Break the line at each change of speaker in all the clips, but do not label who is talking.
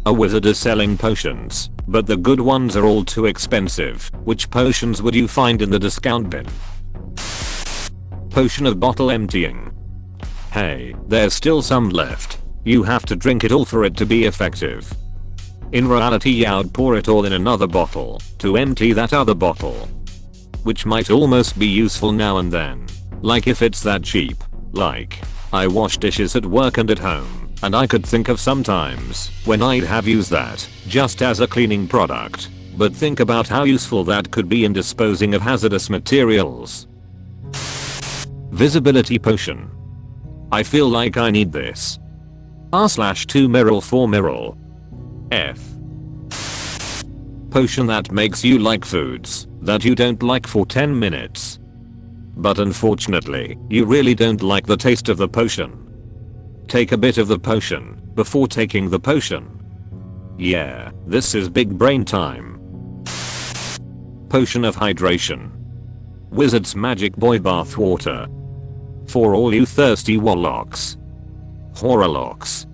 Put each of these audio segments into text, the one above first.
A wizard is selling potions, but the good ones are all too expensive. Which potions would you find in the discount bin? Potion of bottle emptying. Hey, there's still some left. You have to drink it all for it to be effective. In reality, I'd pour it all in another bottle to empty that other bottle. Which might almost be useful now and then. Like if it's that cheap. Like, I wash dishes at work and at home, and I could think of some times when I'd have used that just as a cleaning product. But think about how useful that could be in disposing of hazardous materials. Visibility potion. I feel like I need this. R/2 Miral 4 Miral. F. Potion that makes you like foods that you don't like for 10 minutes. But unfortunately, you really don't like the taste of the potion. Take a bit of the potion before taking the potion. Yeah, this is big brain time. Potion of hydration. Wizard's Magic Boy Bath Water. For all you thirsty warlocks. Horrorlocks.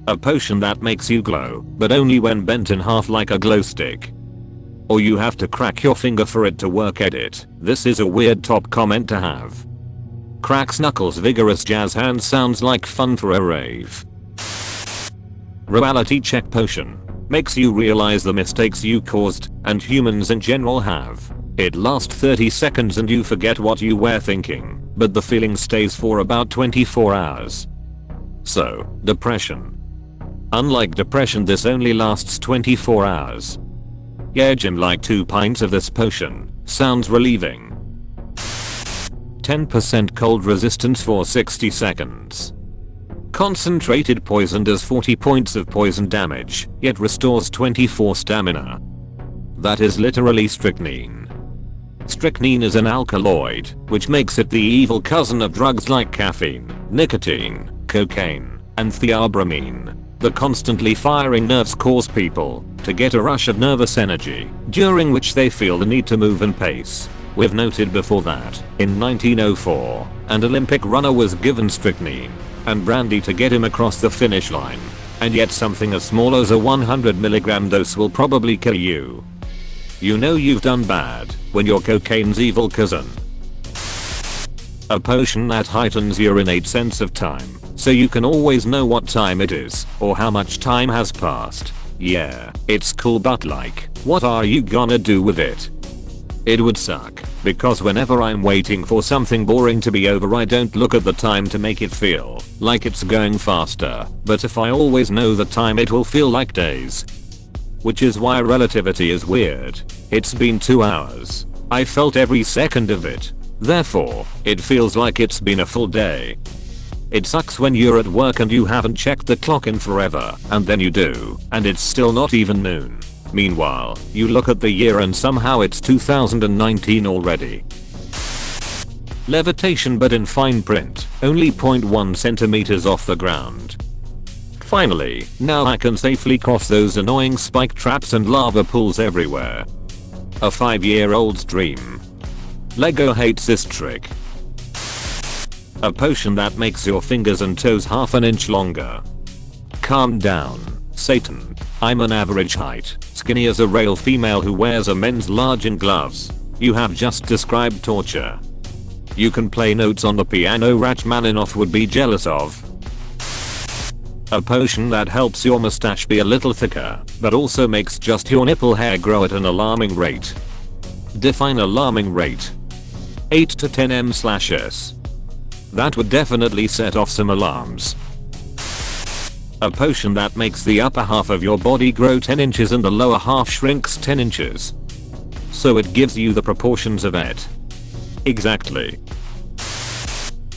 A potion that makes you glow, but only when bent in half like a glow stick. Or you have to crack your finger for it to work. Edit. This is a weird top comment to have. Cracks knuckles vigorous jazz hands sounds like fun for a rave. Reality check potion. Makes you realize the mistakes you caused and humans in general have. It lasts 30 seconds and you forget what you were thinking, but the feeling stays for about 24 hours. So, depression. Unlike depression, this only lasts 24 hours. Yeah, Jim, like 2 pints of this potion. Sounds relieving. 10% cold resistance for 60 seconds. Concentrated poison does 40 points of poison damage, yet restores 24 stamina. That is literally strychnine. Strychnine is an alkaloid, which makes it the evil cousin of drugs like caffeine, nicotine, cocaine, and theobromine. The constantly firing nerves cause people to get a rush of nervous energy, during which they feel the need to move and pace. We've noted before that, in 1904, an Olympic runner was given strychnine and brandy to get him across the finish line. And yet something as small as a 100mg dose will probably kill you. You know you've done bad when you're cocaine's evil cousin. A potion that heightens your innate sense of time, so you can always know what time it is or how much time has passed. Yeah, it's cool, but like, what are you gonna do with it? It would suck, because whenever I'm waiting for something boring to be over, I don't look at the time to make it feel like it's going faster, but if I always know the time, it will feel like days. Which is why relativity is weird. It's been 2 hours. I felt every second of it. Therefore, it feels like it's been a full day. It sucks when you're at work and you haven't checked the clock in forever, and then you do, and it's still not even noon. Meanwhile, you look at the year and somehow it's 2019 already. Levitation, but in fine print, only 0.1 centimeters off the ground. Finally, now I can safely cross those annoying spike traps and lava pools everywhere. A 5-year-old's dream. Lego hates this trick. A potion that makes your fingers and toes half an inch longer. Calm down, Satan. I'm an average height, skinny as a rail female who wears a men's large in gloves. You have just described torture. You can play notes on the piano Rachmaninoff would be jealous of. A potion that helps your mustache be a little thicker, but also makes just your nipple hair grow at an alarming rate. Define alarming rate. 8 to 10 m/s. That would definitely set off some alarms. A potion that makes the upper half of your body grow 10 inches and the lower half shrinks 10 inches. So it gives you the proportions of it. Exactly.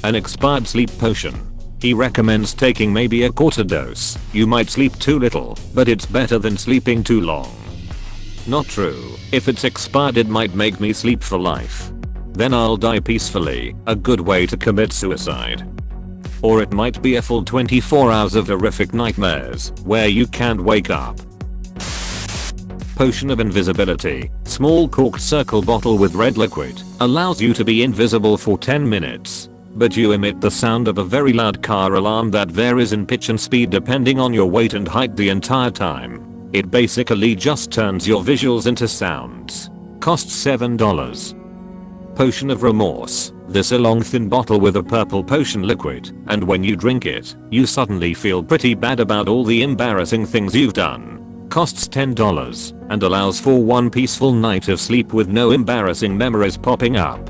An expired sleep potion. He recommends taking maybe a quarter dose. You might sleep too little, but it's better than sleeping too long. Not true. If it's expired, it might make me sleep for life. Then I'll die peacefully, a good way to commit suicide. Or it might be a full 24 hours of horrific nightmares where you can't wake up. Potion of invisibility. Small corked circle bottle with red liquid. Allows you to be invisible for 10 minutes. but you emit the sound of a very loud car alarm that varies in pitch and speed depending on your weight and height the entire time. It basically just turns your visuals into sounds. Costs $7. Potion of Remorse. This a long thin bottle with a purple potion liquid, and when you drink it, you suddenly feel pretty bad about all the embarrassing things you've done. Costs $10 and allows for one peaceful night of sleep with no embarrassing memories popping up.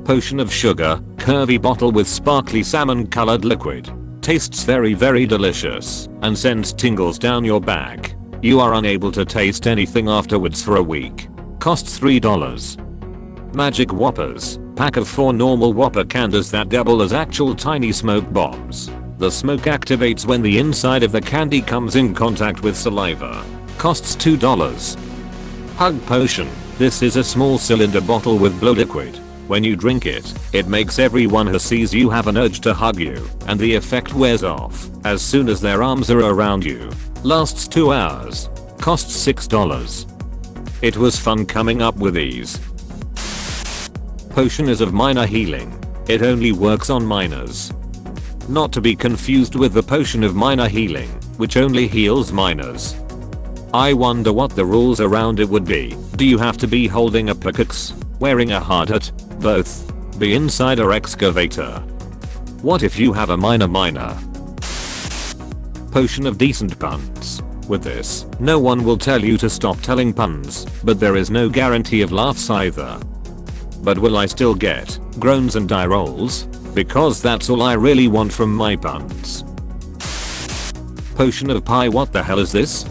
Potion of Sugar. Curvy bottle with sparkly salmon colored liquid. Tastes very delicious and sends tingles down your back. You are unable to taste anything afterwards for a week. Costs $3. Magic Whoppers. Pack of 4 normal Whopper candies that double as actual tiny smoke bombs. The smoke activates when the inside of the candy comes in contact with saliva. Costs $2. Hug Potion. This is a small cylinder bottle with blow liquid. When you drink it, it makes everyone who sees you have an urge to hug you, and the effect wears off as soon as their arms are around you. Lasts 2 hours. Costs $6. It was fun coming up with these. Potion is of minor healing. It only works on minors. Not to be confused with the potion of minor healing, which only heals minors. I wonder what the rules around it would be. Do you have to be holding a pickaxe, wearing a hard hat, both, be inside or excavator? What if you have a minor? Potion of Decent Puns. With this, no one will tell you to stop telling puns, but there is no guarantee of laughs either. But will I still get groans and eye rolls? Because that's all I really want from my puns. Potion of Pie. What the hell is this?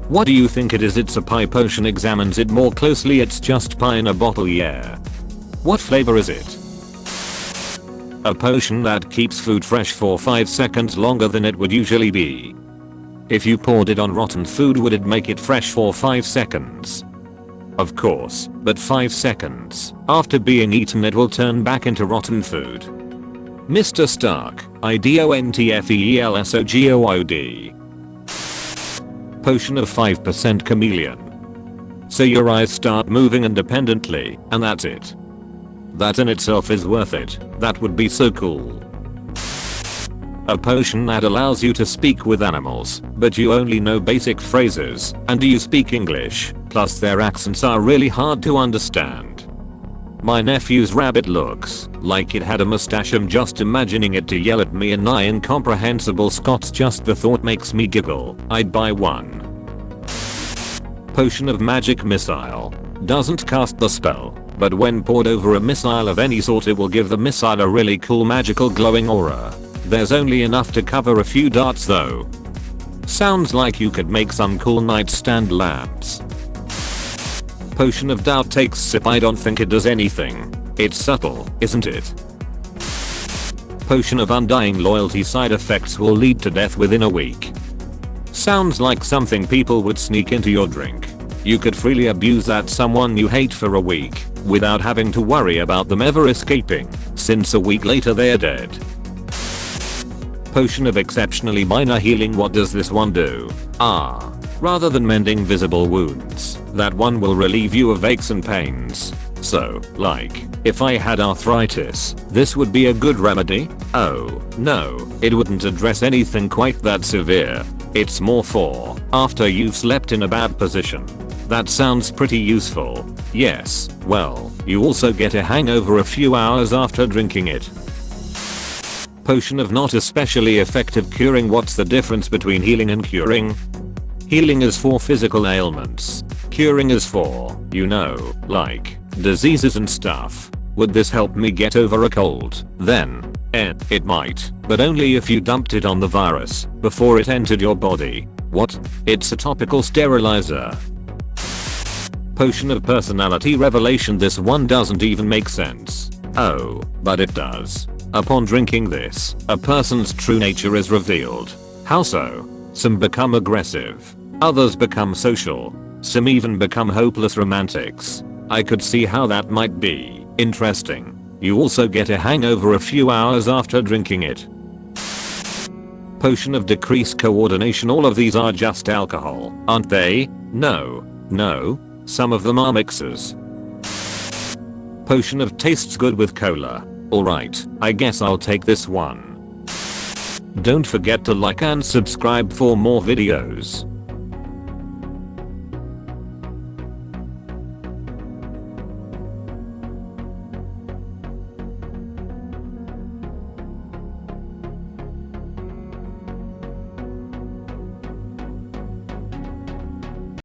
What do you think it is? It's a pie potion. Examines it more closely. It's just pie in a bottle, yeah. What flavor is it? A potion that keeps food fresh for 5 seconds longer than it would usually be. If you poured it on rotten food, would it make it fresh for 5 seconds? Of course, but 5 seconds after being eaten it will turn back into rotten food. Mr. Stark. IDONTFEELSOGOOD. Potion of 5% Chameleon. So your eyes start moving independently, and that's it. That in itself is worth it. That would be so cool. A potion that allows you to speak with animals, but you only know basic phrases, and you speak English, plus their accents are really hard to understand. My nephew's rabbit looks like it had a mustache. I'm just imagining it to yell at me in nigh incomprehensible Scots. Just the thought makes me giggle. I'd buy one. Potion of Magic Missile. Doesn't cast the spell, but when poured over a missile of any sort it will give the missile a really cool magical glowing aura. There's only enough to cover a few darts though. Sounds like you could make some cool nightstand lamps. Potion of Doubt. Takes sip. I don't think it does anything. It's subtle, isn't it? Potion of Undying Loyalty. Side effects will lead to death within a week. Sounds like something people would sneak into your drink. You could freely abuse that someone you hate for a week without having to worry about them ever escaping, since a week later they're dead. Potion of Exceptionally Minor Healing. What does this one do? Rather than mending visible wounds, that one will relieve you of aches and pains. So, like, if I had arthritis, this would be a good remedy? Oh, no, it wouldn't address anything quite that severe. It's more for after you've slept in a bad position. That sounds pretty useful. Yes, well, you also get a hangover a few hours after drinking it. Potion of Not Especially Effective Curing. What's the difference between healing and curing? Healing is for physical ailments. Curing is for, you know, like, diseases and stuff. Would this help me get over a cold? Then, it might, but only if you dumped it on the virus before it entered your body. What? It's a topical sterilizer. Potion of Personality Revelation. This one doesn't even make sense. Oh, but it does. Upon drinking this, a person's true nature is revealed. How so? Some become aggressive. Others become social. Some even become hopeless romantics. I could see how that might be interesting. You also get a hangover a few hours after drinking it. Potion of Decreased Coordination. All of these are just alcohol, aren't they? No. Some of them are mixers. Potion of Tastes Good with Cola. Alright, I guess I'll take this one. Don't forget to like and subscribe for more videos.